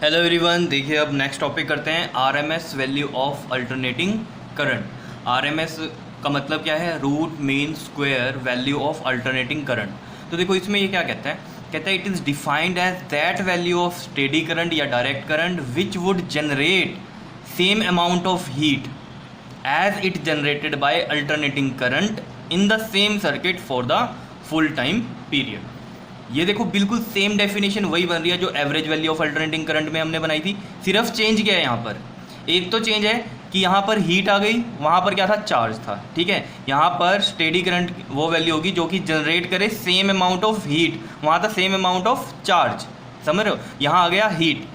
Hello everyone, देखिए अब next topic करते हैं RMS value of alternating current. RMS का मतलब क्या है? Root mean square value of alternating current. तो देखो इसमें ये क्या कहता है it is defined as that value of steady current या direct current which would generate same amount of heat as it generated by alternating current in the same circuit for the full time period. ये देखो बिल्कुल same definition वही बन रही है जो average value of alternating current में हमने बनाई थी। सिर्फ चेंज क्या है यहाँ पर? एक तो चेंज है कि यहाँ पर हीट आ गई, वहाँ पर क्या था? चार्ज था। ठीक है, यहाँ पर स्टेडी करंट वो वैल्यू होगी जो कि जनरेट करे सेम अमाउंट ऑफ हीट, वहाँ था सेम अमाउंट ऑफ चार्ज। समझ रहे हो? यहाँ आ गया हीट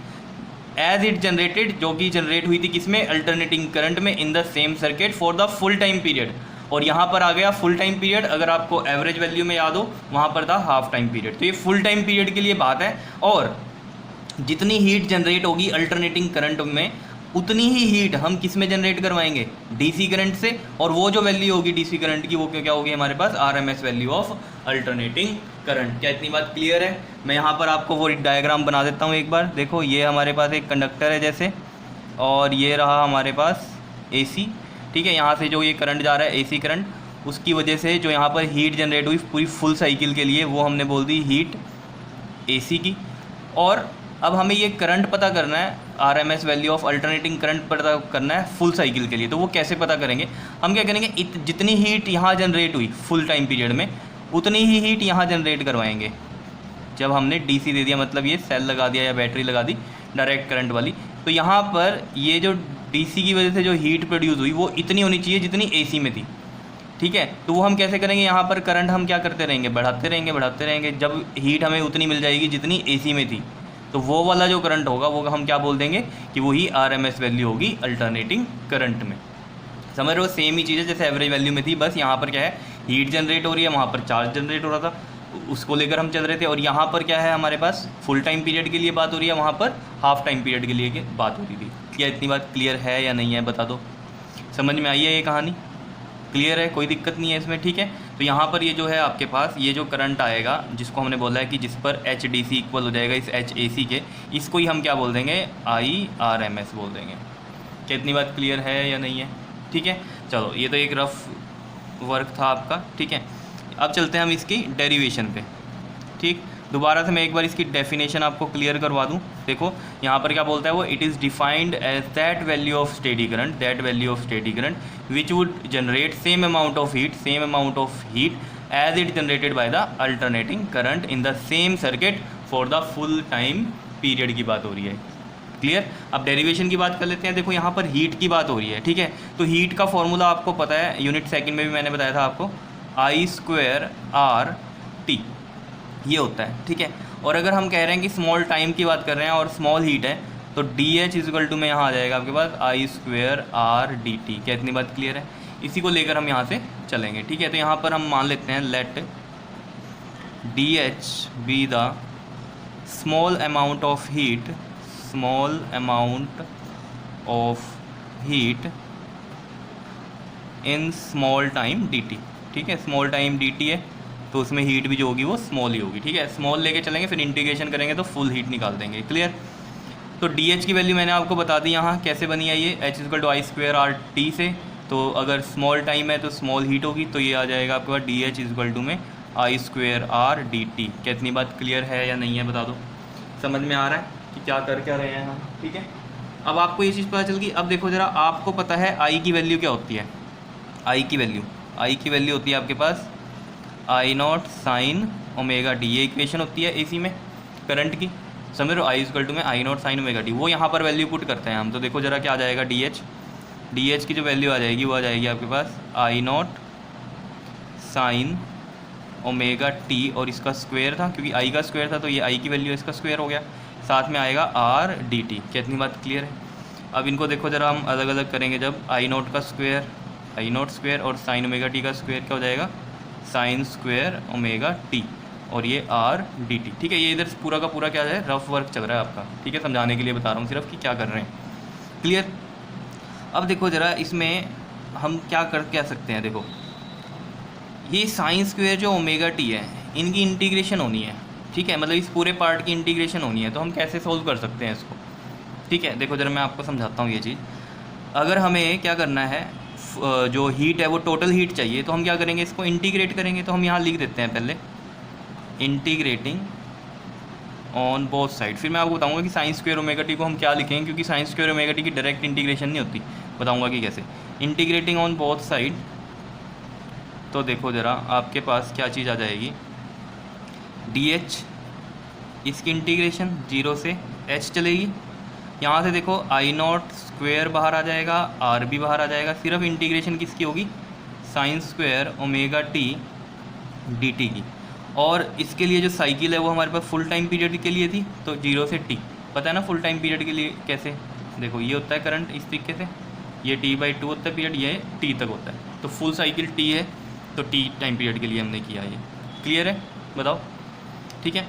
एज इट जनरेटेड, जो कि जनरेट हुई थी किसमें? अल्टरनेटिंग करंट में इन the same circuit for the full time period. और यहाँ पर आ गया फुल टाइम पीरियड। अगर आपको एवरेज वैल्यू में याद हो वहाँ पर था हाफ टाइम पीरियड। तो ये फुल टाइम पीरियड के लिए बात है। और जितनी हीट जनरेट होगी अल्टरनेटिंग करंट में उतनी ही हीट हम किस में जनरेट करवाएंगे? डीसी करंट से। और वो जो वैल्यू होगी डीसी करंट की वो क्या होगी हमारे पास? RMS value of alternating current. क्या इतनी बात क्लियर है? मैं यहाँ पर आपको वो डायग्राम बना देता हूँ एक बार। देखो ये हमारे पास एक कंडक्टर है जैसे, और ये रहा हमारे पास एसी। ठीक है, यहाँ से जो ये करंट जा रहा है एसी करंट, उसकी वजह से जो यहाँ पर हीट जनरेट हुई पूरी फुल साइकिल के लिए वो हमने बोल दी हीट एसी की। और अब हमें ये करंट पता करना है, RMS value of alternating current पता करना है फुल साइकिल के लिए। तो वो कैसे पता करेंगे? हम क्या करेंगे, जितनी हीट यहाँ जनरेट हुई फुल टाइम पीरियड में उतनी ही हीट यहाँ जनरेट करवाएंगे जब हमने डीसी दे दिया, मतलब ये सेल लगा दिया या बैटरी लगा दी डायरेक्ट करंट वाली। तो यहाँ पर ये जो डीसी की वजह से जो हीट प्रोड्यूस हुई वो इतनी होनी चाहिए जितनी एसी में थी। ठीक है, तो वो हम कैसे करेंगे? यहाँ पर करंट हम क्या करते रहेंगे? बढ़ाते रहेंगे। जब हीट हमें उतनी मिल जाएगी जितनी एसी में थी, तो वो वाला जो करंट होगा वो हम क्या बोल देंगे कि वही आरएमएस वैल्यू होगी अल्टरनेटिंग करंट में। समझ रहे हो? सेम ही चीज़ है जैसे एवरेज वैल्यू में थी, बस यहाँ पर क्या है, हीट जनरेट हो रही है, वहाँ पर चार्ज जनरेट हो रहा था, उसको लेकर हम चल रहे थे। और यहाँ पर क्या है, हमारे पास फुल टाइम पीरियड के लिए बात हो रही है, वहाँ पर हाफ टाइम पीरियड के लिए बात हो रही थी। क्या इतनी बात क्लियर है या नहीं है? बता दो। समझ में आई है ये कहानी? क्लियर है? कोई दिक्कत नहीं है इसमें? ठीक है, तो यहाँ पर ये जो है आपके पास ये जो करंट आएगा जिसको हमने बोला है कि जिस पर एच डी सी इक्वल हो जाएगा इस एच ए सी के, इसको ही हम क्या बोल देंगे? आई आर एम एस बोल देंगे। क्या इतनी बात क्लियर है या नहीं है? ठीक है, चलो ये तो एक रफ वर्क था आपका। ठीक है, अब चलते हैं हम इसकी डेरिवेशन पे। ठीक, दोबारा से मैं एक बार इसकी डेफिनेशन आपको क्लियर करवा दूं। देखो यहाँ पर क्या बोलता है वो, it is defined as that value of steady current which would generate same amount of heat as it generated by the alternating current in the same circuit for the full time period की बात हो रही है। Clear? अब derivation की बात कर लेते हैं। देखो यहाँ पर हीट की बात हो रही है। ठीक है, तो हीट का फॉर्मूला आपको पता है, यूनिट सेकंड में भी मैंने बताया था आपको, आई स्क्वायर आर टी ये होता है। ठीक है, और अगर हम कह रहे हैं कि स्मॉल टाइम की बात कर रहे हैं और स्मॉल हीट है तो डी एच इजकल टू में यहाँ आ जाएगा आपके पास आई स्क्वायर आर डी टी। क्या इतनी बात क्लियर है? इसी को लेकर हम यहाँ से चलेंगे। ठीक है, तो यहाँ पर हम मान लेते हैं let D H be the small amount of heat in small time D T. ठीक है, स्मॉल टाइम डी टी है तो उसमें हीट भी जो होगी वो स्मॉल ही होगी। ठीक है, स्मॉल लेके चलेंगे, फिर इंटीग्रेशन करेंगे तो फुल हीट निकाल देंगे। क्लियर? तो डी एच की वैल्यू मैंने आपको बता दी यहाँ कैसे बनी है, ये H equal to I square R T से। तो अगर स्मॉल टाइम है तो स्मॉल हीट होगी, तो ये आ जाएगा आपके पास डी एच इजकल टू में आई स्क्वायर आर डी टी। क्या इतनी बात क्लियर है या नहीं है? बता दो। समझ में आ रहा है कि क्या कर क्या रहे हैं हम? ठीक है, अब आपको ये चीज़ पता चल गई। अब देखो ज़रा, आपको पता है आई की वैल्यू क्या होती है? आई की वैल्यू होती है आपके पास I not sine omega D. ये इक्वेशन होती है एसी में करंट की। समझ रहे हो? आई इक्वल टू में I not sine omega D, वो यहाँ पर वैल्यू पुट करते हैं हम। तो देखो ज़रा क्या आ जाएगा, डी एच की जो वैल्यू आ जाएगी वो आ जाएगी आपके पास I not sine omega T, और इसका स्क्वायर था क्योंकि आई का स्क्वायर था तो ये आई की वैल्यू इसका स्क्वायर हो गया, साथ में आएगा आर डी टी। क्या इतनी बात क्लियर है? अब इनको देखो ज़रा, हम अलग अलग करेंगे। जब आई नॉट स्क्वायर और साइन ओमेगा टी का स्क्वायर क्या हो जाएगा? साइन स्क्वायर ओमेगा टी, और ये आर डी टी। ठीक है, ये इधर पूरा का पूरा क्या है, रफ वर्क चल रहा है आपका। ठीक है, समझाने के लिए बता रहा हूँ सिर्फ कि क्या कर रहे हैं। क्लियर? अब देखो ज़रा, इसमें हम क्या सकते हैं। देखो ये साइन स्क्वायर जो ओमेगा टी है इनकी इंटीग्रेशन होनी है। ठीक है, मतलब इस पूरे पार्ट की इंटीग्रेशन होनी है। तो हम कैसे सोल्व कर सकते हैं इसको? ठीक है, देखो जरा मैं आपको समझाता हूँ ये चीज़। अगर हमें क्या करना है, जो हीट है वो टोटल हीट चाहिए, तो हम क्या करेंगे, इसको इंटीग्रेट करेंगे। तो हम यहाँ लिख देते हैं पहले इंटीग्रेटिंग ऑन बोथ साइड। फिर मैं आपको बताऊंगा कि साइन स्क्वायर ओमेगा टी को हम क्या लिखेंगे, क्योंकि साइन स्क्वायर ओमेगा टी की डायरेक्ट इंटीग्रेशन नहीं होती। बताऊंगा कि कैसे इंटीग्रेटिंग ऑन बोथ साइड। तो देखो ज़रा आपके पास क्या चीज़ आ जाएगी, डी एच, इसकी इंटीग्रेशन 0 से h चलेगी। यहाँ से देखो आई नॉट स्क्वेयर बाहर आ जाएगा, आर भी बाहर आ जाएगा। सिर्फ इंटीग्रेशन किसकी होगी, sine square omega t d T की। और इसके लिए जो साइकिल है वो हमारे पास फुल टाइम पीरियड के लिए थी, तो 0 से t। पता है ना फुल टाइम पीरियड के लिए कैसे, देखो ये होता है करंट इस तरीके से, ये t/2 होता है पीरियड, ये t तक होता है। तो फुल साइकिल t है, तो t टाइम पीरियड के लिए हमने किया। ये क्लियर है, बताओ, ठीक है।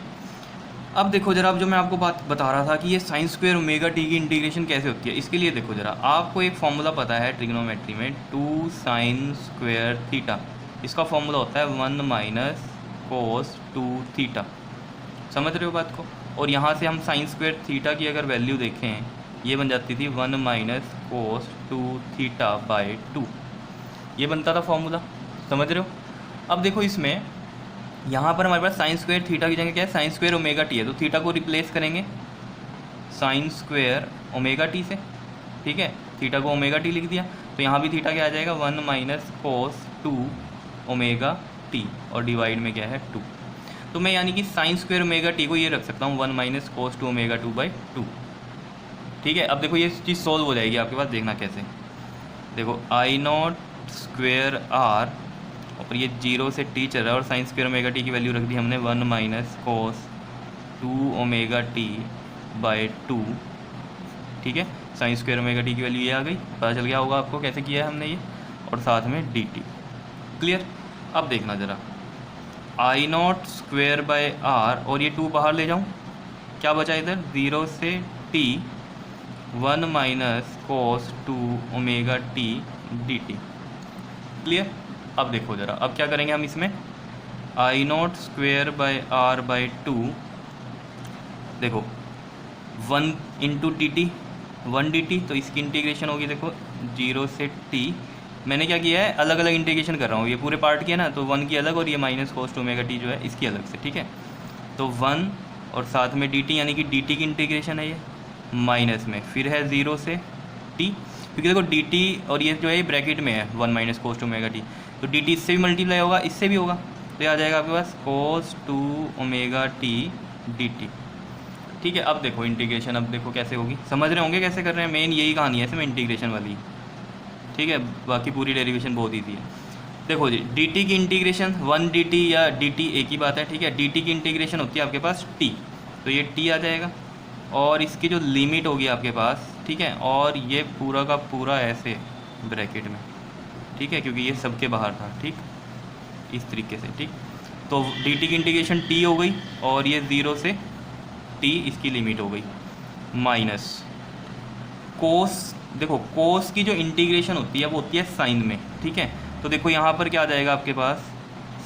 अब देखो जरा, अब जो मैं आपको बात बता रहा था कि ये साइन स्क्वायर ओमेगा टी की इंटीग्रेशन कैसे होती है, इसके लिए देखो जरा, आपको एक फॉर्मूला पता है ट्रिग्नोमेट्री में, 2 साइन स्क्वायर थीटा। इसका फॉर्मूला होता है 1 माइनस कोस 2 थीटा। समझ रहे हो बात को। और यहाँ से हम साइन स्क्वायर थीटा की अगर वैल्यू देखें, ये बन जाती थी 1 माइनस कोस 2 थीटा बाई 2। ये बनता था फॉर्मूला, समझ रहे हो। अब देखो इसमें यहाँ पर हमारे पास साइन स्क्वायर थीटा की जगह क्या है, साइन स्क्वायर ओमेगा टी है, तो थीटा को रिप्लेस करेंगे साइन स्क्वायर ओमेगा टी से, ठीक है। थीटा को ओमेगा टी लिख दिया, तो यहाँ भी थीटा क्या आ जाएगा, 1 माइनस कोस 2 ओमेगा टी, और डिवाइड में क्या है 2। तो मैं यानी कि साइन स्क्वायर ओमेगा टी को ये रख सकता हूँ 1 माइनस कोस 2 ओमेगा 2/2, ठीक है। अब देखो ये चीज़ सॉल्व हो जाएगी आपके पास, देखना कैसे। देखो आई नॉट स्क्वेयर आर, और ये 0 से t चल रहा है, और साइन स्क्वायर ओमेगा टी की वैल्यू रख दी हमने 1 minus cos 2 omega T by 2, ठीक है। साइन स्क्वायर ओमेगा टी की वैल्यू ये आ गई, पता चल गया होगा आपको कैसे किया है हमने ये, और साथ में डी टी। क्लियर। अब देखना ज़रा, आई नॉट स्क्वेयर बाय आर, और ये 2 बाहर ले जाऊँ, क्या बचा इधर, 0 से t 1 minus cos 2 omega t d t. Clear. अब देखो ज़रा, अब क्या करेंगे हम इसमें, I naught square by r by 2, देखो 1 into d t, 1 d t, तो इसकी इंटीग्रेशन होगी देखो 0 से t। मैंने क्या किया है, अलग अलग इंटीग्रेशन कर रहा हूँ, ये पूरे पार्ट की है ना, तो 1 की अलग और ये माइनस कोस 2 ओमेगा टी जो है इसकी अलग से, ठीक है। तो 1 और साथ में डी टी, यानी कि डी टी की इंटीग्रेशन है ये, माइनस में फिर है 0 से t, क्योंकि देखो डी टी और ये जो है ब्रैकेट में है 1 माइनस कोस 2 ओमेगा टी, तो डी टी इससे भी मल्टीप्लाई होगा, इससे भी होगा, तो ये आ जाएगा आपके पास कोस 2 ओमेगा टी डी टी, ठीक है। अब देखो इंटीग्रेशन, अब देखो कैसे होगी, समझ रहे होंगे कैसे कर रहे हैं, मेन यही कहानी है इसमें इंटीग्रेशन वाली, ठीक है। बाकी पूरी डेरिवेशन बहुत ईजी है। देखो जी, डी टी की इंटीग्रेशन 1 डी टी या डी टी एक ही बात है, ठीक है। डी टी की इंटीग्रेशन होती है आपके पास टी, तो ये टी आ जाएगा, और इसकी जो लिमिट होगी आपके पास, ठीक है, और ये पूरा का पूरा ऐसे ब्रैकेट में, ठीक है, क्योंकि ये सबके बाहर था, ठीक, इस तरीके से, ठीक। तो डी टी की इंटीग्रेशन टी हो गई, और ये 0 से टी इसकी लिमिट हो गई, माइनस कोस। देखो कोस की जो इंटीग्रेशन होती है वो होती है साइन में, ठीक है। तो देखो यहाँ पर क्या आ जाएगा आपके पास,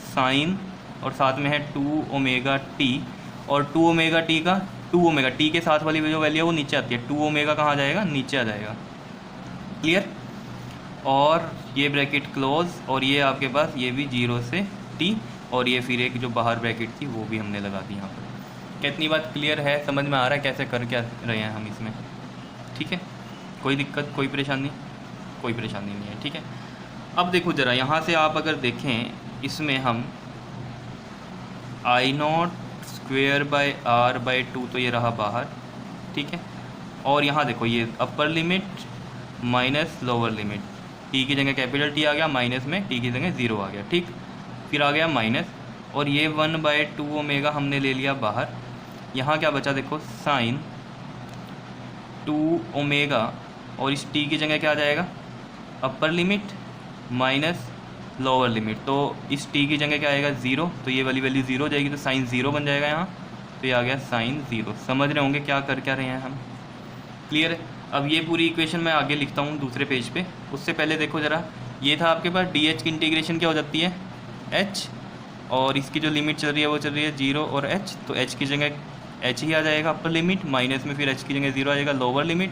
साइन, और साथ में है 2 ओमेगा टी, और 2 ओमेगा टी का 2 ओमेगा टी के साथ वाली जो वैल्यू है वो नीचे आती है, 2 ओमेगा कहाँ आ जाएगा, नीचे आ जाएगा। क्लियर। और ये ब्रैकेट क्लोज, और ये आपके पास ये भी 0 से टी, और ये फिर एक जो बाहर ब्रैकेट थी वो भी हमने लगा दी यहाँ पर। कितनी बात क्लियर है, समझ में आ रहा है कैसे कर क्या रहे हैं हम इसमें, ठीक है। कोई दिक्कत, कोई परेशानी, कोई परेशानी नहीं है, ठीक है। अब देखो ज़रा, यहाँ से आप अगर देखें, इसमें हम I naught square by r by 2, तो ये रहा बाहर, ठीक है। और यहाँ देखो ये upper limit minus lower limit, T की जगह कैपिटल टी आ गया, माइनस में टी की जगह 0 आ गया, ठीक। फिर आ गया माइनस, और ये 1/2 ओमेगा हमने ले लिया बाहर। यहाँ क्या बचा देखो, साइन 2 ओमेगा, और इस टी की जगह क्या आ जाएगा, upper limit minus lower limit, तो इस टी की जगह क्या आएगा 0, तो ये वाली वैल्यू 0 हो जाएगी, तो साइन 0 बन जाएगा यहाँ, तो ये आ गया साइन 0। समझ रहे होंगे क्या कर क्या रहे हैं हम, क्लियर है। अब ये पूरी इक्वेशन मैं आगे लिखता हूँ दूसरे पेज पे, उससे पहले देखो ज़रा, ये था आपके पास डी एच की इंटीग्रेशन क्या हो जाती है h, और इसकी जो लिमिट चल रही है वो चल रही है 0 और h, तो h की जगह एच ही आ जाएगा अपर लिमिट, माइनस में फिर एच की जगह 0 आ जाएगा लोअर लिमिट,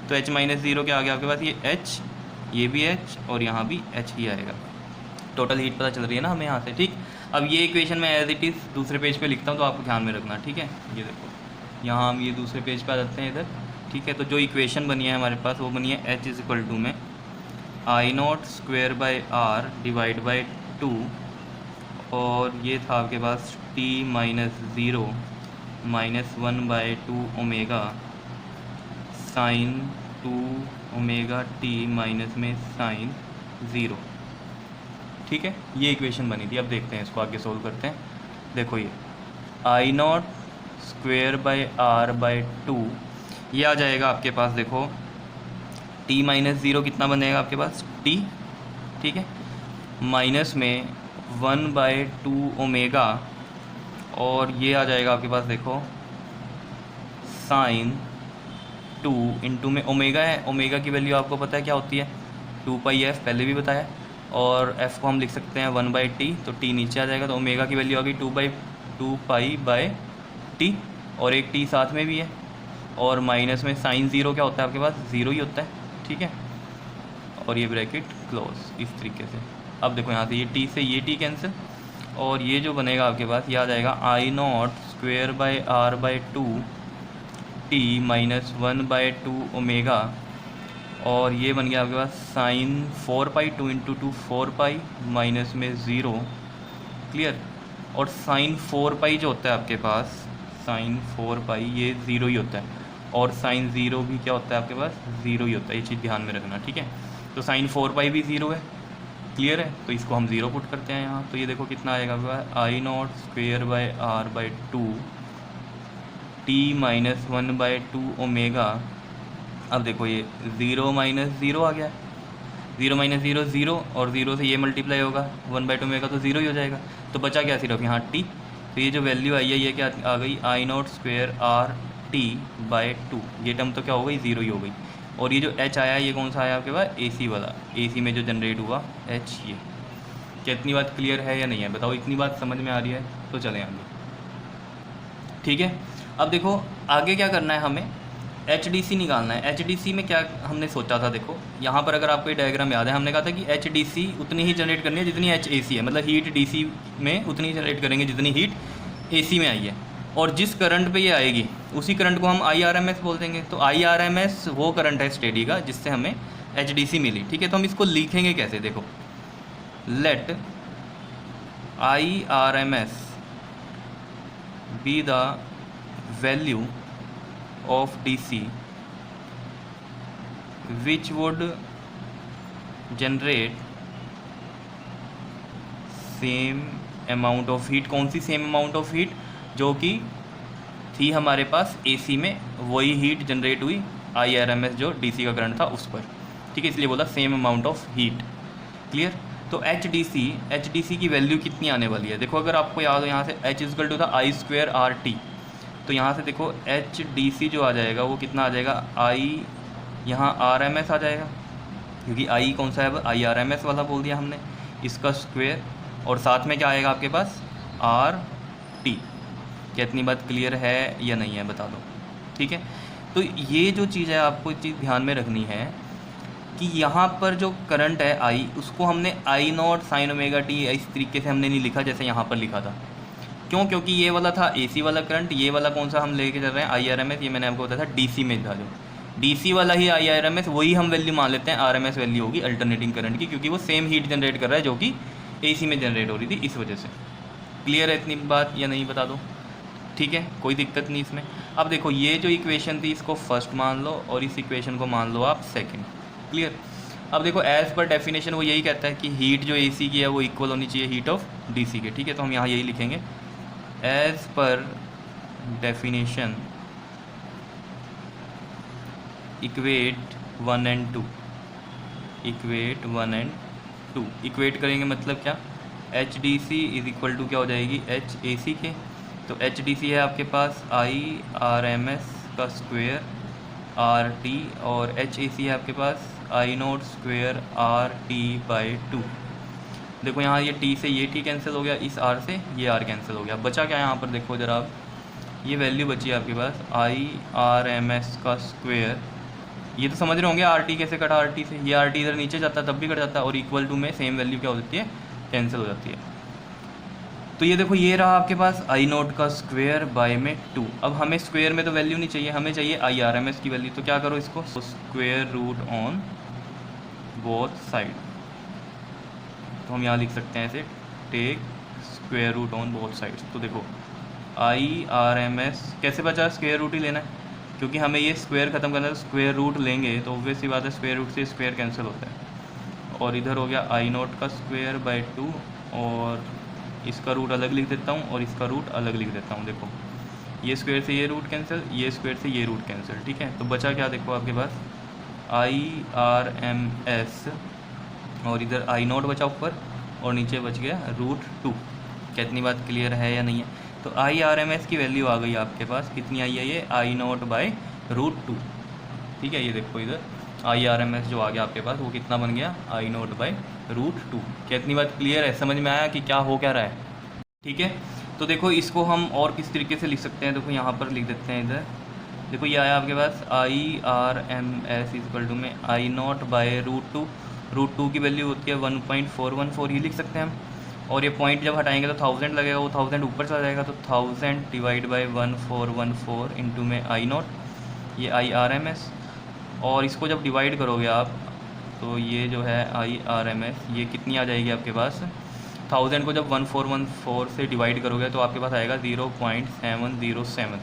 तो एच माइनस 0 क्या आ गया आपके पास, ये एच, ये भी एच और यहाँ भी एच ही आएगा। टोटल हीट पता चल रही है ना हमें यहाँ से, ठीक। अब ये इक्वेशन मैं एज इट इज़ दूसरे पेज पे लिखता हूँ, तो आपको ध्यान में रखना, ठीक है। ये देखो यहाँ हम ये दूसरे पेज पे आ जाते हैं इधर, ठीक है। तो जो इक्वेशन बनी है हमारे पास वो बनी है एच इज़ इक्वल टू में I naught square by R divide by 2, और ये था आपके पास T minus 0 minus 1/2 omega sine 2 omega T minus में साइन 0, ठीक है। ये इक्वेशन बनी थी। अब देखते हैं इसको आगे सोल्व करते हैं। देखो ये I naught square by R by 2, ये आ जाएगा आपके पास, देखो टी माइनस 0 कितना बनेगा आपके पास, टी, ठीक है, माइनस में 1/2 ओमेगा, और ये आ जाएगा आपके पास देखो साइन 2 इंटू में ओमेगा है, ओमेगा की वैल्यू आपको पता है क्या होती है, 2πf, पहले भी बताया, और f को हम लिख सकते हैं 1/t, तो t नीचे आ जाएगा, तो ओमेगा की वैल्यू आ गई 2π/t, और एक t साथ में भी है, और माइनस में साइन 0 क्या होता है आपके पास, 0 ही होता है, ठीक है, और ये ब्रैकेट क्लोज इस तरीके से। अब देखो यहाँ से ये t से ये t कैंसिल, और ये जो बनेगा आपके पास ये आ जाएगा I naught square by R by 2 T minus 1/2 omega, और ये बन गया आपके पास साइन 4π, 2 इंटू 2 4π माइनस में 0, क्लियर। और साइन 4π जो होता है आपके पास, साइन 4π ये 0 ही होता है, और साइन 0 भी क्या होता है आपके पास, 0 ही होता है, ये चीज़ ध्यान में रखना, ठीक है। तो साइन 4π भी 0 है, क्लियर है, तो इसको हम 0 पुट करते हैं यहाँ। तो ये देखो कितना आएगा आपके पास, I naught square by R by 2 T minus 1/2 omega. अब देखो ये 0 माइनस 0 आ गया, 0 माइनस 0 0, और 0 से ये मल्टीप्लाई होगा 1/2 ओमेगा, तो 0 ही हो जाएगा, तो बचा क्या सिर्फ यहाँ टी। तो ये जो वैल्यू आई है ये क्या आ गई, I naught square R T by 2, ये टर्म तो क्या हो गई, 0 ही हो गई। और ये जो एच आया ये कौन सा आया आपके पास, ए सी वाला, ए सी में जो जनरेट हुआ एच, ये क्या, इतनी बात क्लियर है या नहीं है, बताओ, इतनी बात समझ में आ रही है तो चलें आगे, ठीक है। अब देखो आगे क्या करना है, हमें एच डी सी निकालना है। एच डी सी में क्या हमने सोचा था, देखो यहाँ पर अगर आपको ये डायग्राम याद है, हमने कहा था कि एच डी सी उतनी ही जनरेट करनी है जितनी एच ए सी है, मतलब हीट डी सी में उतनी ही जनरेट करेंगे जितनी हीट ए सी में आई है, और जिस करंट पे ये आएगी उसी करंट को हम आई आर एम एस बोल देंगे। तो आई आर एम एस वो करंट है स्टेडी का जिससे हमें एच डी सी मिली, ठीक है। तो हम इसको लिखेंगे कैसे, देखो let I R M S be the value of DC which would generate same amount of heat। कौन सी सेम अमाउंट ऑफ हीट, जो कि थी हमारे पास AC में, वही हीट जनरेट हुई IRMS जो DC का करंट था उस पर, ठीक है, इसलिए बोला same amount of heat, clear. तो HDC की वैल्यू कितनी आने वाली है, देखो अगर आपको याद हो यहाँ से H इक्वल टू था आई स्क्वेयर आर टी, तो यहाँ से देखो HDC जो आ जाएगा वो कितना आ जाएगा, आई यहाँ RMS आ जाएगा, क्योंकि आई कौन सा है, IRMS वाला बोल दिया हमने, इसका स्क्वेयर, और साथ में क्या आएगा आपके पास RT। क्या इतनी बात क्लियर है या नहीं है, बता दो, ठीक है। तो ये जो चीज़ है आपको चीज़ ध्यान में रखनी है कि यहाँ पर जो करंट है आई, उसको हमने आई नॉट साइन ओमेगा टी इस तरीके से हमने नहीं लिखा जैसे यहाँ पर लिखा था। क्यों, क्योंकि ये वाला था एसी वाला करंट, ये वाला कौन सा हम लेके चल रहे हैं IRMS, ये मैंने आपको बताया था डीसी में था, जो डीसी वाला ही IRMS वही हम वैल्यू मान लेते हैं, RMS वैल्यू होगी अल्टरनेटिंग करंट की, क्योंकि वो सेम हीट जनरेट कर रहा है जो कि एसी में जनरेट हो रही थी, इस वजह से। क्लियर है इतनी बात या नहीं, बता दो, ठीक है, कोई दिक्कत नहीं इसमें। अब देखो ये जो इक्वेशन थी इसको फर्स्ट मान लो, और इस इक्वेशन को मान लो आप सेकेंड, क्लियर। अब देखो एज पर डेफिनेशन वो यही कहता है कि हीट जो एसी की है वो इक्वल होनी चाहिए हीट ऑफ डीसी के, ठीक है। तो हम यहाँ यही लिखेंगे, as per definition equate 1 and 2, equate 1 and 2, equate करेंगे मतलब क्या, H D C is equal to क्या हो जाएगी, एच ए सी के। तो एच डी सी है आपके पास आई आर एम एस का स्क्वेयर आर टी, और एच ए सी है आपके पास I naught square R T by 2। देखो यहाँ ये टी से ये टी कैंसिल हो गया, इस आर से ये आर कैंसिल हो गया, बचा क्या यहाँ पर, देखो जरा आप, ये वैल्यू बची है आपके पास IRMS का स्क्वायर। ये तो समझ रहे होंगे RT कैसे कटा RT से, ये RT इधर नीचे जाता है तब भी कट जाता है, और इक्वल टू में सेम वैल्यू क्या हो जाती है, कैंसिल हो जाती है। तो ये देखो ये रहा आपके पास I0 का स्क्वायर बाय में 2। अब हमें स्क्वायर में तो वैल्यू नहीं चाहिए, हमें चाहिए IRMS की वैल्यू। तो क्या करो इसको, square root on both side. तो हम यहाँ लिख सकते हैं ऐसे, take square root on both sides. तो देखो IRMS कैसे बचा, स्क्वायर रूट ही लेना है क्योंकि हमें ये स्क्वायर ख़त्म करना है। तो स्क्वायर रूट लेंगे तो ऑब्वियस सी बात है, स्क्वायर रूट से स्क्वायर कैंसिल होता है। और इधर हो गया I0 का स्क्वायर बाय 2, और इसका रूट अलग लिख देता हूँ और इसका रूट अलग लिख देता हूँ। देखो ये स्क्वायर से ये रूट कैंसिल, ये स्क्वायर से ये रूट कैंसिल, ठीक है। तो बचा क्या, देखो आपके पास IRMS, और इधर I0 बचा ऊपर, और नीचे बच गया √2। कितनी बात क्लियर है या नहीं है। तो IRMS की वैल्यू आ गई आपके पास, कितनी आई है ये, I0 बाय √2, ठीक है। ये देखो इधर IRMS जो आ गया आपके पास वो कितना बन गया, I0 बाय √2। कितनी बात क्लियर है, समझ में आया कि क्या हो क्या रहा है, ठीक है। तो देखो इसको हम और किस तरीके से लिख सकते हैं, देखो यहाँ पर लिख देते हैं इधर। देखो ये आया आपके पास IRMS इक्वल टू में I0 बाय √2। √2 की वैल्यू होती है 1.414, ही लिख सकते हैं हम। और ये पॉइंट जब हटाएंगे तो 1000 लगेगा, वो 1000 ऊपर चला जाएगा। तो 1000 डिवाइड बाई 1414 इंटू में I0, ये IRMS। और इसको जब डिवाइड करोगे आप तो ये जो है IRMS ये कितनी आ जाएगी आपके पास, 1000 को जब 1414 से डिवाइड करोगे तो आपके पास आएगा 0.707,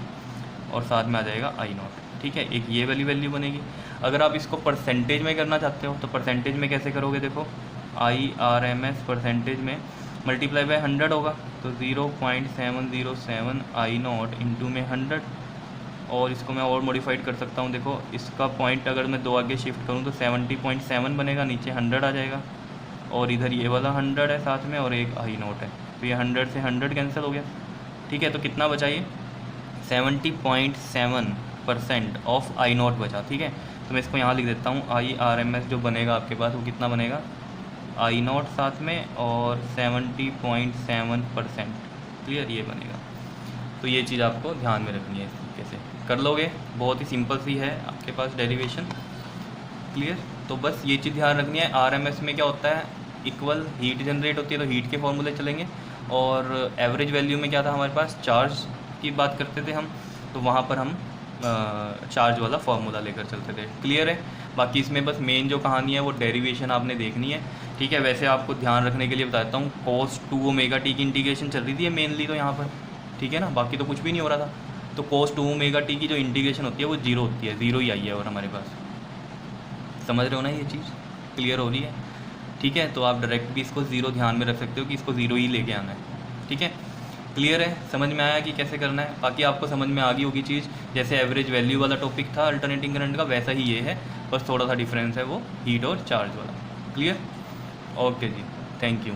और साथ में आ जाएगा I0, ठीक है। एक ये वाली वैल्यू बनेगी। अगर आप इसको परसेंटेज में करना चाहते हो तो परसेंटेज में कैसे करोगे, देखो IRMS परसेंटेज में मल्टीप्लाई बाय 100 होगा, तो 0.707 I0 इंटू में 100। और इसको मैं और मॉडिफाइड कर सकता हूँ, देखो इसका पॉइंट अगर मैं 2 आगे शिफ्ट करूँ तो 70.7 बनेगा, नीचे 100 आ जाएगा, और इधर ये वाला 100 है साथ में, और एक I0 है। तो ये 100 से 100 कैंसिल हो गया, ठीक है। तो कितना बचा ये, 70.7% ऑफ I0 बचा, ठीक है। तो मैं इसको यहाँ लिख देता हूँ, IRMS जो बनेगा आपके पास वो कितना बनेगा, I0 साथ में और 70.7%, क्लियर, ये बनेगा। तो ये चीज़ आपको ध्यान में रखनी है, इस तरीके से कर लोगे, बहुत ही सिंपल सी है आपके पास डेरिवेशन, क्लियर। तो बस ये चीज़ ध्यान रखनी है, RMS में क्या होता है, इक्वल हीट जनरेट होती है तो हीट के फॉर्मूले चलेंगे, और एवरेज वैल्यू में क्या था हमारे पास, चार्ज की बात करते थे हम, तो वहाँ पर हम चार्ज वाला फार्मूला लेकर चलते थे, क्लियर है। बाकी इसमें बस मेन जो कहानी है वो डेरिवेशन आपने देखनी है, ठीक है। वैसे आपको ध्यान रखने के लिए बताता हूँ, cos 2ωt की इंटीग्रेशन चल रही थी मेनली तो यहाँ पर, ठीक है ना, बाकी तो कुछ भी नहीं हो रहा था। तो cos 2ωt की जो इंटीग्रेशन होती है वो 0 होती है, 0 ही आई है और हमारे पास, समझ रहे हो ना, ये चीज़ क्लियर हो रही है, ठीक है। तो आप डायरेक्ट भी इसको 0 ध्यान में रख सकते हो कि इसको 0 ही लेके आना है, ठीक है। क्लियर है, समझ में आया कि कैसे करना है। बाकी आपको समझ में आ गई होगी चीज़, जैसे एवरेज वैल्यू वाला टॉपिक था अल्टरनेटिंग करंट का, वैसा ही ये है, बस थोड़ा सा डिफरेंस है वो हीट और चार्ज वाला, क्लियर। ओके जी, थैंक यू।